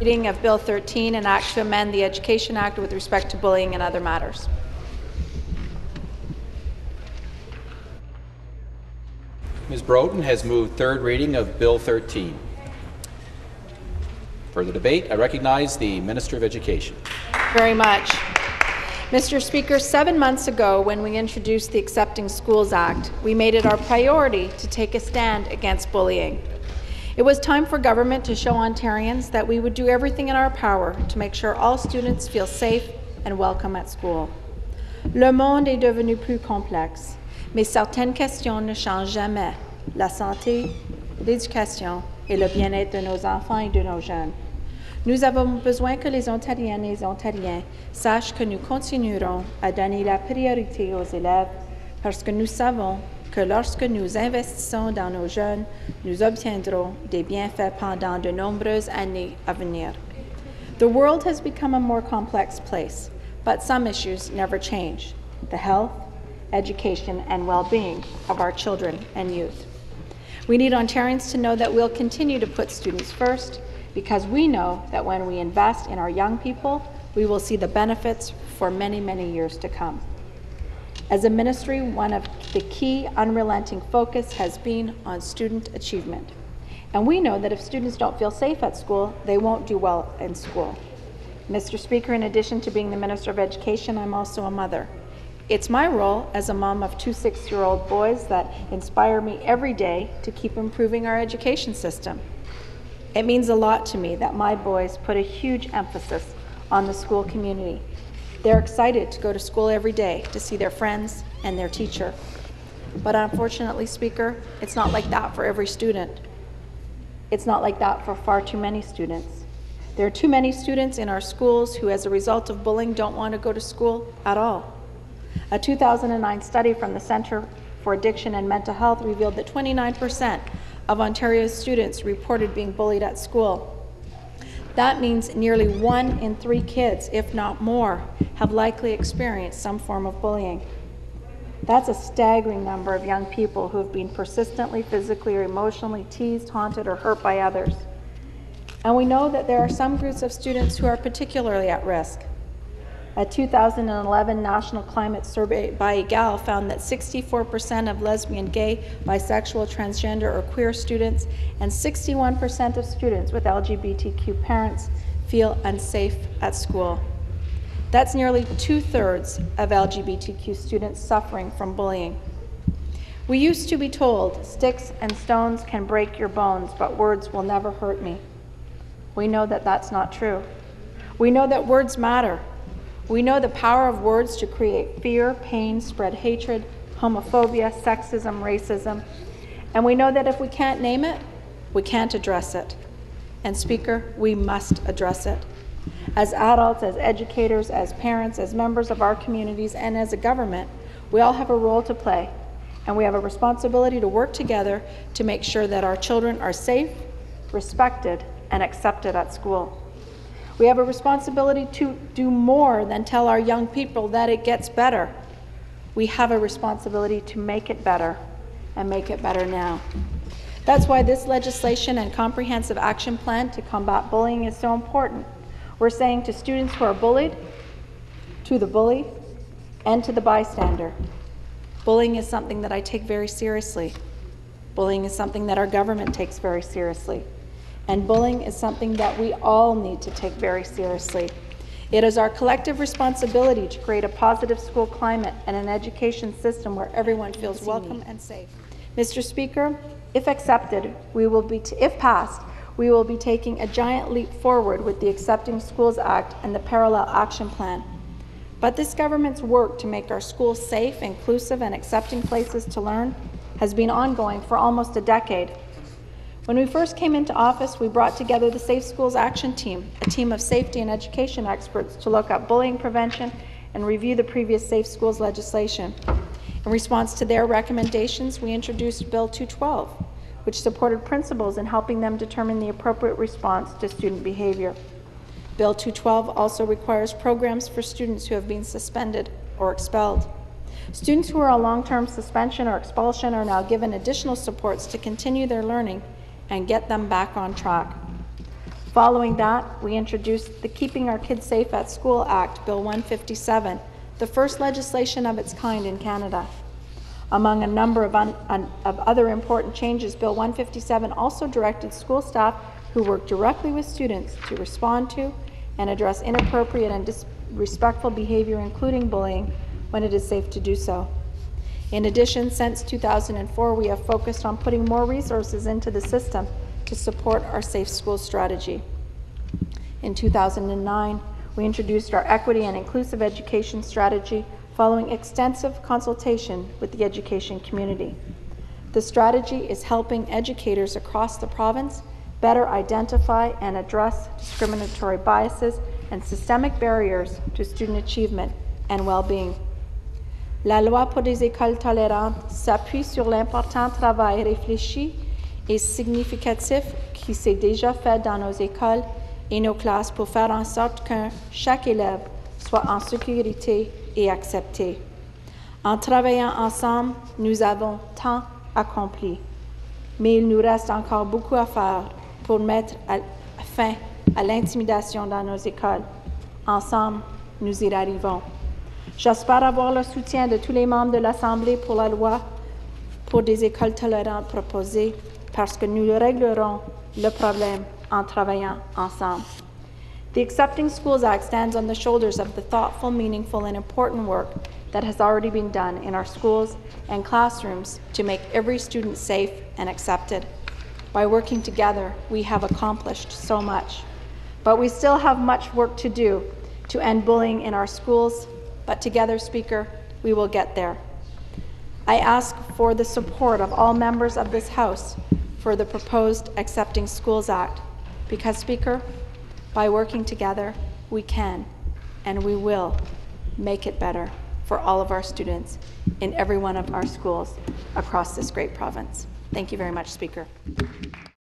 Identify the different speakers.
Speaker 1: Reading of Bill 13, an act to amend the Education Act with respect to bullying and other matters.
Speaker 2: Ms. Broten has moved third reading of Bill 13. Further debate. I recognize the Minister of Education.
Speaker 1: Very much. Mr. Speaker, 7 months ago when we introduced the Accepting Schools Act, we made it our priority to take a stand against bullying. It was time for government to show Ontarians that we would do everything in our power to make sure all students feel safe and welcome at school. Le monde est devenu plus complexe, mais certaines questions ne changent jamais. La santé, l'éducation et le bien-être de nos enfants et de nos jeunes. Nous avons besoin que les Ontariennes et les Ontariens sachent que nous continuerons à donner la priorité aux élèves parce que nous savons que lorsque nous investissons dans nos jeunes, nous obtiendrons des bienfaits pendant de nombreuses années à venir. The world has become a more complex place, but some issues never change: the health, education, and well-being of our children and youth. We need Ontarians to know that we'll continue to put students first, because we know that when we invest in our young people, we will see the benefits for many, many years to come. As a ministry, one of the key unrelenting focus has been on student achievement. And we know that if students don't feel safe at school, they won't do well in school. Mr. Speaker, in addition to being the Minister of Education, I'm also a mother. It's my role as a mom of two 6-year-old boys that inspire me every day to keep improving our education system. It means a lot to me that my boys put a huge emphasis on the school community. They're excited to go to school every day to see their friends and their teacher. But unfortunately, Speaker, it's not like that for every student. It's not like that for far too many students. There are too many students in our schools who, as a result of bullying, don't want to go to school at all. A 2009 study from the Centre for Addiction and Mental Health revealed that 29% of Ontario's students reported being bullied at school. That means nearly 1 in 3 kids, if not more, have likely experienced some form of bullying. That's a staggering number of young people who have been persistently, physically, or emotionally teased, haunted, or hurt by others. And we know that there are some groups of students who are particularly at risk. A 2011 National Climate Survey by EGAL found that 64% of lesbian, gay, bisexual, transgender, or queer students and 61% of students with LGBTQ parents feel unsafe at school. That's nearly 2/3 of LGBTQ students suffering from bullying. We used to be told, sticks and stones can break your bones, but words will never hurt me. We know that that's not true. We know that words matter. We know the power of words to create fear, pain, spread hatred, homophobia, sexism, racism. And we know that if we can't name it, we can't address it. And Speaker, we must address it. As adults, as educators, as parents, as members of our communities, and as a government, we all have a role to play. And we have a responsibility to work together to make sure that our children are safe, respected, and accepted at school. We have a responsibility to do more than tell our young people that it gets better. We have a responsibility to make it better, and make it better now. That's why this legislation and comprehensive action plan to combat bullying is so important. We're saying to students who are bullied, to the bully, and to the bystander, bullying is something that I take very seriously. Bullying is something that our government takes very seriously. And bullying is something that we all need to take very seriously. It is our collective responsibility to create a positive school climate and an education system where everyone feels welcome and safe. Mr. Speaker, if accepted, if passed, we will be taking a giant leap forward with the Accepting Schools Act and the Parallel Action Plan. But this government's work to make our schools safe, inclusive, and accepting places to learn has been ongoing for almost a decade. When we first came into office, we brought together the Safe Schools Action Team, a team of safety and education experts to look at bullying prevention and review the previous Safe Schools legislation. In response to their recommendations, we introduced Bill 212, which supported principals in helping them determine the appropriate response to student behavior. Bill 212 also requires programs for students who have been suspended or expelled. Students who are on long-term suspension or expulsion are now given additional supports to continue their learning and get them back on track. Following that, we introduced the Keeping Our Kids Safe at School Act, Bill 157, the first legislation of its kind in Canada. Among a number of other important changes, Bill 157 also directed school staff who work directly with students to respond to and address inappropriate and disrespectful behavior, including bullying, when it is safe to do so. In addition, since 2004, we have focused on putting more resources into the system to support our safe school strategy. In 2009, we introduced our equity and inclusive education strategy following extensive consultation with the education community. The strategy is helping educators across the province better identify and address discriminatory biases and systemic barriers to student achievement and well-being. La loi pour des écoles tolérantes s'appuie sur l'important travail réfléchi et significatif qui s'est déjà fait dans nos écoles et nos classes pour faire en sorte que chaque élève soit en sécurité et accepté. En travaillant ensemble, nous avons tant accompli, mais il nous reste encore beaucoup à faire pour mettre fin à l'intimidation dans nos écoles. Ensemble, nous y arrivons. J'espère avoir le soutien de tous les membres de l'Assemblée pour la loi pour des écoles tolérantes proposée, parce que nous réglerons le problème en travaillant ensemble. The Accepting Schools Act stands on the shoulders of the thoughtful, meaningful, and important work that has already been done in our schools and classrooms to make every student safe and accepted. By working together, we have accomplished so much. But we still have much work to do to end bullying in our schools, but together, Speaker, we will get there. I ask for the support of all members of this House for the proposed Accepting Schools Act, because, Speaker, by working together, we can and we will make it better for all of our students in every one of our schools across this great province. Thank you very much, Speaker.